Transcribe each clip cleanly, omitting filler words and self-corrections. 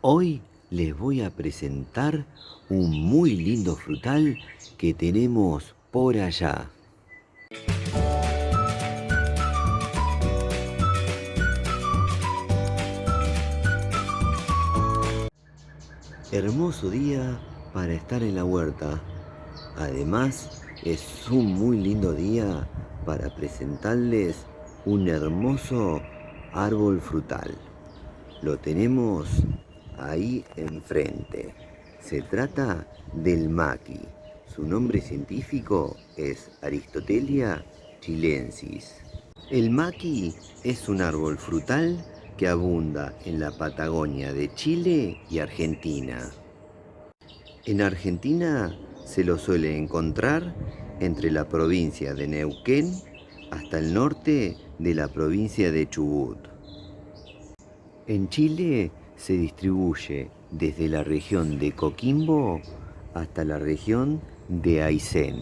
Hoy les voy a presentar un muy lindo frutal que tenemos por allá. Hermoso día para estar en la huerta. Además, es un muy lindo día para presentarles un hermoso árbol frutal. Lo tenemos ahí enfrente. Se trata del maqui. Su nombre científico es Aristotelia chilensis. El maqui es un árbol frutal que abunda en la Patagonia de Chile y Argentina. En Argentina se lo suele encontrar entre la provincia de Neuquén hasta el norte de la provincia de Chubut. En Chile se distribuye desde la región de Coquimbo hasta la región de Aysén.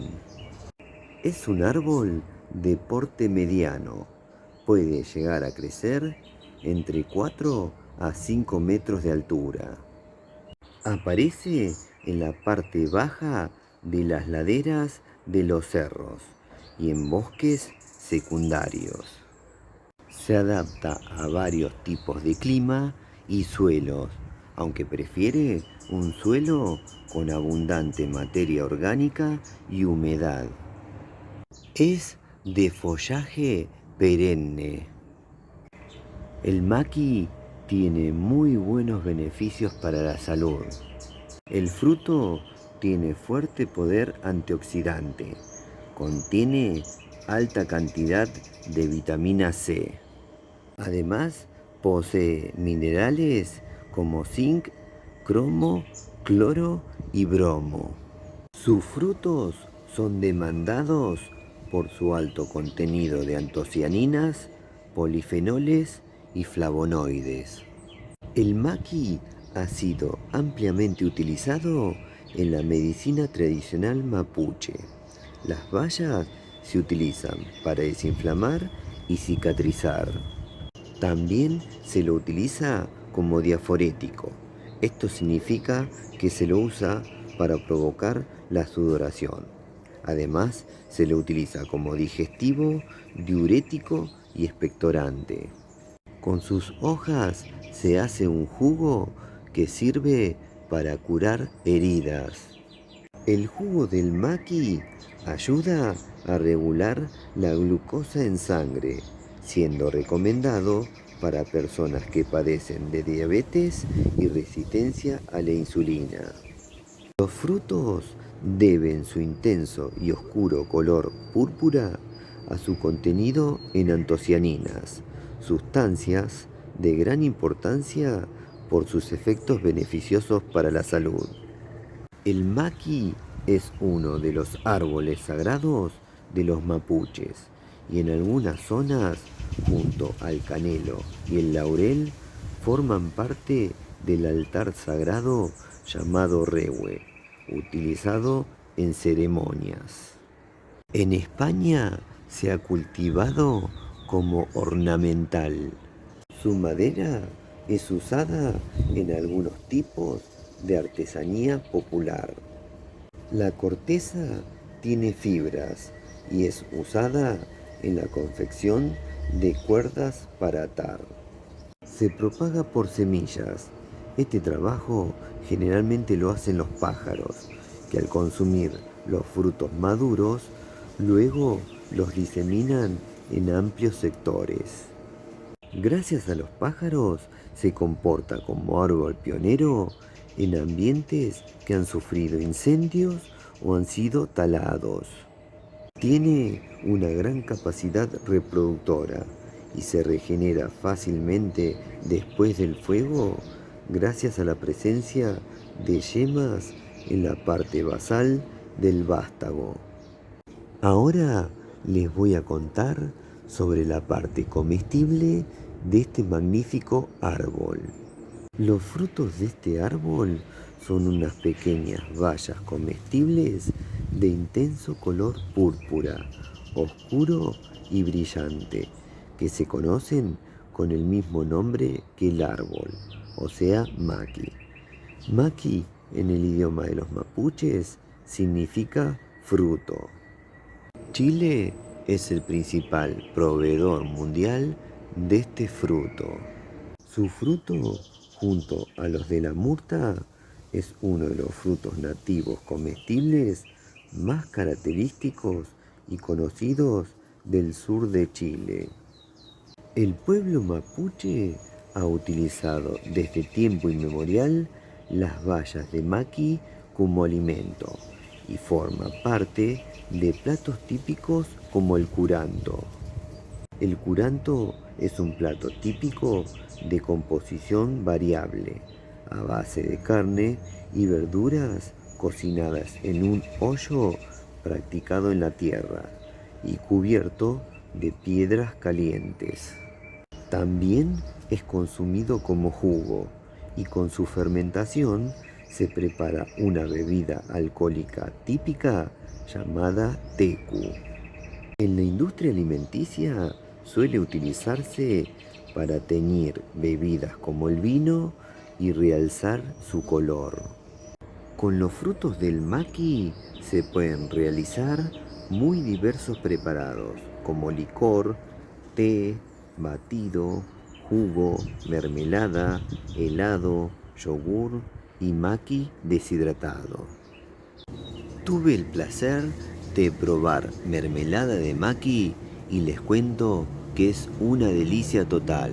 Es un árbol de porte mediano. Puede llegar a crecer entre 4 a 5 metros de altura. Aparece en la parte baja de las laderas de los cerros y en bosques secundarios. Se adapta a varios tipos de clima y suelos, aunque prefiere un suelo con abundante materia orgánica y humedad. Es de follaje perenne. El maqui tiene muy buenos beneficios para la salud. El fruto tiene fuerte poder antioxidante. Contiene alta cantidad de vitamina C. Además, posee minerales como zinc, cromo, cloro y bromo. Sus frutos son demandados por su alto contenido de antocianinas, polifenoles y flavonoides. El maqui ha sido ampliamente utilizado en la medicina tradicional mapuche. Las bayas se utilizan para desinflamar y cicatrizar. También se lo utiliza como diaforético. Esto significa que se lo usa para provocar la sudoración. Además, se lo utiliza como digestivo, diurético y expectorante. Con sus hojas se hace un jugo que sirve para curar heridas. El jugo del maqui ayuda a regular la glucosa en sangre, siendo recomendado para personas que padecen de diabetes y resistencia a la insulina. Los frutos deben su intenso y oscuro color púrpura a su contenido en antocianinas, sustancias de gran importancia por sus efectos beneficiosos para la salud. El maqui es uno de los árboles sagrados de los mapuches y en algunas zonas, junto al canelo y el laurel, forman parte del altar sagrado llamado reue, utilizado en ceremonias. En España se ha cultivado como ornamental. Su madera es usada en algunos tipos de artesanía popular. La corteza tiene fibras y es usada en la confección de cuerdas para atar. Se propaga por semillas. Este trabajo generalmente lo hacen los pájaros, que al consumir los frutos maduros, luego los diseminan en amplios sectores. Gracias a los pájaros se comporta como árbol pionero en ambientes que han sufrido incendios o han sido talados. Tiene una gran capacidad reproductora y se regenera fácilmente después del fuego gracias a la presencia de yemas en la parte basal del vástago. Ahora les voy a contar sobre la parte comestible de este magnífico árbol. Los frutos de este árbol son unas pequeñas bayas comestibles de intenso color púrpura, oscuro y brillante, que se conocen con el mismo nombre que el árbol, o sea, maqui. Maqui en el idioma de los mapuches significa fruto. Chile es el principal proveedor mundial de este fruto. Su fruto, junto a los de la murta, es uno de los frutos nativos comestibles más característicos y conocidos del sur de Chile. El pueblo mapuche ha utilizado desde tiempo inmemorial las bayas de maqui como alimento y forma parte de platos típicos como el curanto. El curanto es un plato típico de composición variable, a base de carne y verduras cocinadas en un hoyo practicado en la tierra y cubierto de piedras calientes. También es consumido como jugo y con su fermentación se prepara una bebida alcohólica típica llamada tecu. En la industria alimenticia suele utilizarse para teñir bebidas como el vino y realzar su color. Con los frutos del maqui se pueden realizar muy diversos preparados como licor, té, batido, jugo, mermelada, helado, yogur y maqui deshidratado. Tuve el placer de probar mermelada de maqui y les cuento que es una delicia total.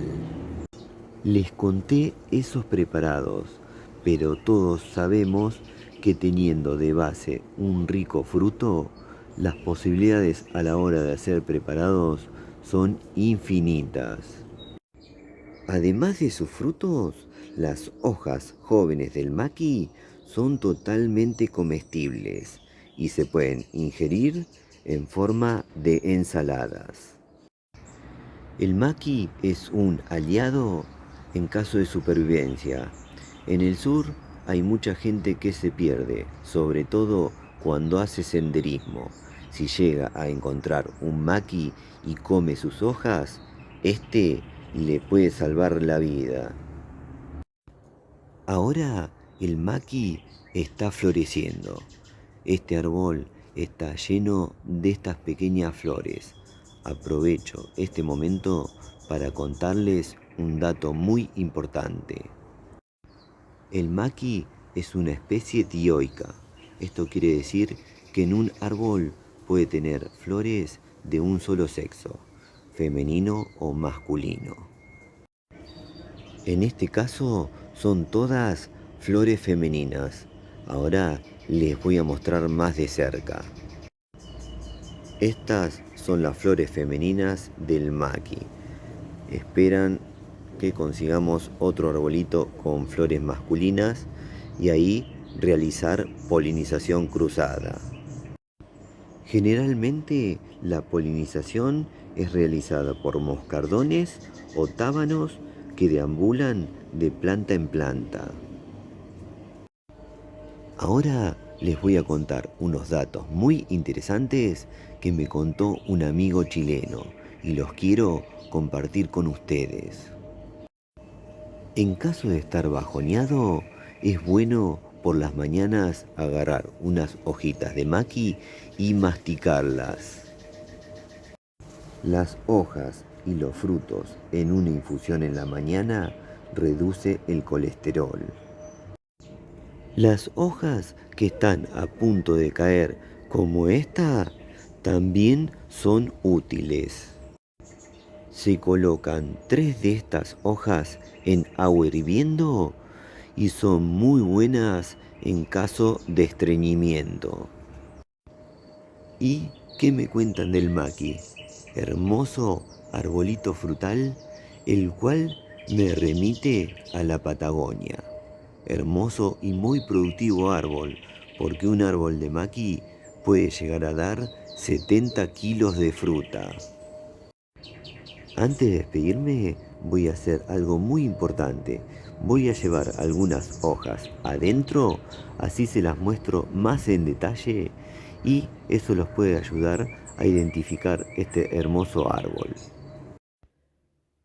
Les conté esos preparados, pero todos sabemos que teniendo de base un rico fruto, las posibilidades a la hora de hacer preparados son infinitas. Además de sus frutos, las hojas jóvenes del maqui son totalmente comestibles y se pueden ingerir en forma de ensaladas. El maqui es un aliado en caso de supervivencia. En el sur hay mucha gente que se pierde, sobre todo cuando hace senderismo. Si llega a encontrar un maqui y come sus hojas, este le puede salvar la vida. Ahora el maqui está floreciendo. Este árbol está lleno de estas pequeñas flores. Aprovecho este momento para contarles un dato muy importante. El maqui es una especie dioica. Esto quiere decir que en un árbol puede tener flores de un solo sexo, femenino o masculino. En este caso son todas flores femeninas. Ahora les voy a mostrar más de cerca. Estas son las flores femeninas del maqui. Esperan que consigamos otro arbolito con flores masculinas y ahí realizar polinización cruzada. Generalmente la polinización es realizada por moscardones o tábanos que deambulan de planta en planta. Ahora les voy a contar unos datos muy interesantes que me contó un amigo chileno y los quiero compartir con ustedes. En caso de estar bajoneado, es bueno por las mañanas agarrar unas hojitas de maqui y masticarlas. Las hojas y los frutos en una infusión en la mañana reduce el colesterol. Las hojas que están a punto de caer, como esta, también son útiles. Se colocan 3 de estas hojas en agua hirviendo y son muy buenas en caso de estreñimiento. ¿Y qué me cuentan del maqui? Hermoso arbolito frutal, el cual me remite a la Patagonia. Hermoso y muy productivo árbol, porque un árbol de maqui puede llegar a dar 70 kilos de fruta. Antes de despedirme, voy a hacer algo muy importante. Voy a llevar algunas hojas adentro, así se las muestro más en detalle y eso los puede ayudar a identificar este hermoso árbol.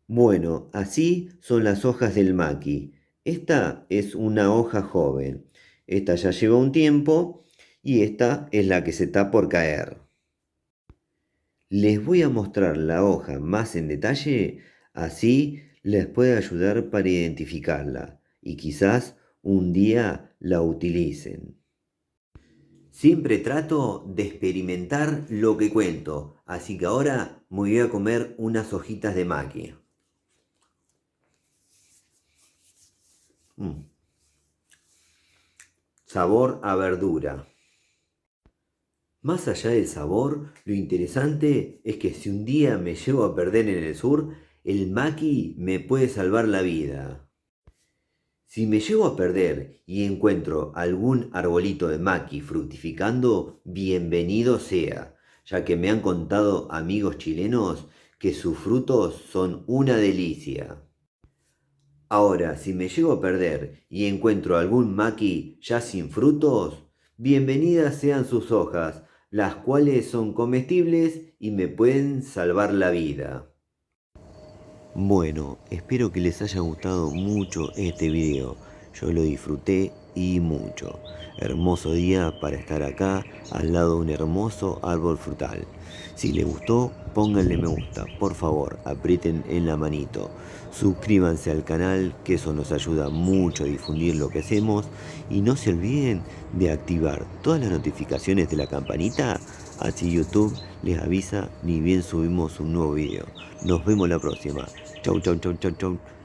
Bueno, así son las hojas del maqui. Esta es una hoja joven. Esta ya lleva un tiempo y esta es la que se está por caer. Les voy a mostrar la hoja más en detalle, así les puede ayudar para identificarla y quizás un día la utilicen. Siempre trato de experimentar lo que cuento, así que ahora me voy a comer unas hojitas de maqui. Mm, Sabor a verdura. Más allá del sabor, lo interesante es que si un día me llego a perder en el sur, el maqui me puede salvar la vida. Si me llego a perder y encuentro algún arbolito de maqui fructificando, bienvenido sea, ya que me han contado amigos chilenos que sus frutos son una delicia. Ahora, si me llego a perder y encuentro algún maqui ya sin frutos, bienvenidas sean sus hojas, las cuales son comestibles y me pueden salvar la vida. Bueno, espero que les haya gustado mucho este video. Yo lo disfruté y mucho. Hermoso día para estar acá al lado de un hermoso árbol frutal. Si les gustó, pónganle me gusta. Por favor, aprieten en la manito. Suscríbanse al canal, que eso nos ayuda mucho a difundir lo que hacemos. Y no se olviden de activar todas las notificaciones de la campanita. Así YouTube les avisa ni bien subimos un nuevo video. Nos vemos la próxima. Chau, chau, chau, chau, chau.